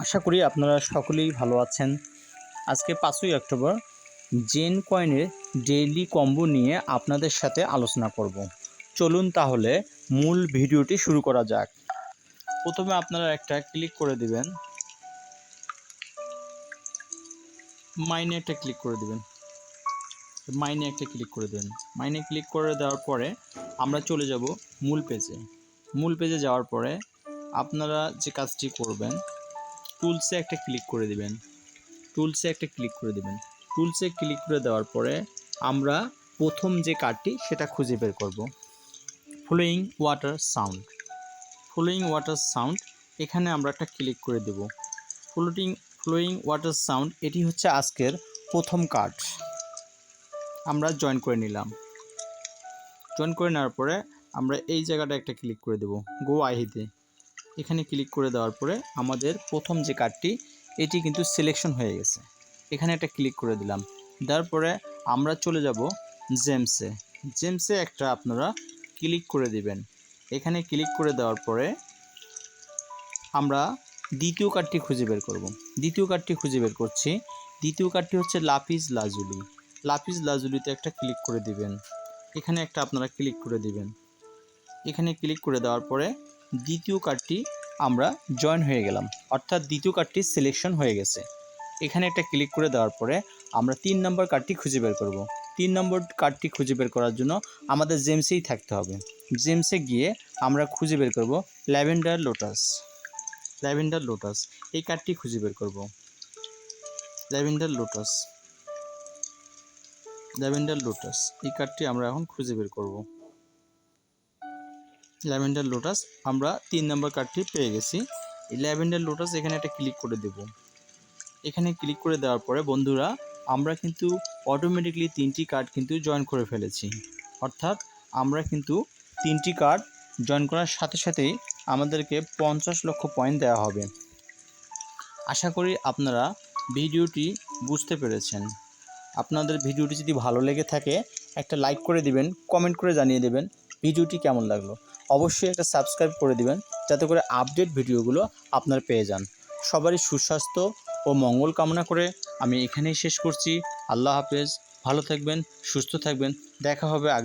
আশা করি আপনারা সকলেই ভালো আছেন। আজকে 5ই অক্টোবর জেন কয়েনের ডেইলি কম্বো নিয়ে আপনাদের সাথে আলোচনা করব। চলুন তাহলে মূল ভিডিওটি শুরু করা যাক। প্রথমে আপনারা একটা ক্লিক করে দিবেন, মাইনে একটা ক্লিক করে দিবেন, মাইনে ক্লিক করে দেওয়ার পরে আমরা চলে যাব মূল পেজে। মূল পেজে যাওয়ার পরে আপনারা যে কাজটি করবেন, টুলসে একটা ক্লিক করে দিবেন। টুলসে ক্লিক করে দেওয়ার পরে আমরা প্রথম যে কার্ডটি সেটা খুঁজে বের করব। ফ্লোয়িং ওয়াটার সাউন্ড, এখানে আমরা একটা ক্লিক করে দেব। ফ্লোয়িং ওয়াটার সাউন্ড এটি হচ্ছে আজকের প্রথম কার্ড। আমরা জয়েন করে নিলাম। জয়েন করে নেওয়ার পরে আমরা এই জায়গাটা একটা ক্লিক করে দেব, গো আইহিতে। এখানে ক্লিক করে দেওয়ার পরে আমাদের প্রথম যে কার্ডটি এটি কিন্তু সিলেকশন হয়ে গেছে। এখানে একটা ক্লিক করে দিলাম। দেওয়ার পরে আমরা চলে যাব জেমসে একটা আপনারা ক্লিক করে দিবেন। এখানে ক্লিক করে দেওয়ার পরে আমরা দ্বিতীয় কার্ডটি খুঁজে বের করব। দ্বিতীয় কার্ডটি হচ্ছে লাপিস লাজুলিতে একটা ক্লিক করে দিবেন। এখানে একটা আপনারা ক্লিক করে দিবেন। এখানে ক্লিক করে দেওয়ার পরে দ্বিতীয় কার্ডটি আমরা জয়েন হয়ে গেলাম, অর্থাৎ দ্বিতীয় কার্ডটি সিলেকশন হয়ে গেছে। এখানে একটা ক্লিক করে দেওয়ার পরে আমরা 3 নম্বর কার্ডটি খুঁজে বের করব। 3 নম্বর কার্ডটি খুঁজে বের করার জন্য আমাদের জেমসেই থাকতে হবে। জেমসে গিয়ে আমরা খুঁজে বের করব ল্যাভেন্ডার লোটাস। এই কার্ডটি খুঁজে বের করব। ল্যাভেন্ডার লোটাস এই কার্ডটি আমরা এখন খুঁজে বের করব। ল্যাভেন্ডার লোটাস, আমরা 3 নম্বর কার্ডটি পেয়ে গেছি। এই ল্যাভেন্ডার লোটাস এখানে একটা ক্লিক করে দেব। এখানে ক্লিক করে দেওয়ার পরে বন্ধুরা আমরা কিন্তু অটোমেটিকলি 3টি কার্ড কিন্তু জয়েন করে ফেলেছি। অর্থাৎ আমরা কিন্তু 3টি কার্ড জয়েন করার সাথে সাথেই আমাদেরকে 50 লক্ষ পয়েন্ট দেওয়া হবে। আশা করি আপনারা ভিডিওটি বুঝতে পেরেছেন। আপনাদের ভিডিওটি যদি ভালো লেগে থাকে একটা লাইক করে দিবেন, কমেন্ট করে জানিয়ে দেবেন ভিডিওটি কেমন লাগলো। অবশ্যই একটা সাবস্ক্রাইব করে দিবেন যাতে করে আপডেট ভিডিওগুলো আপনারা পেয়ে যান। সবারই সুস্বাস্থ্য ও মঙ্গল কামনা করে আমি এখানেই শেষ করছি। আল্লাহ হাফেজ, ভালো থাকবেন, সুস্থ থাকবেন, দেখা হবে আগামী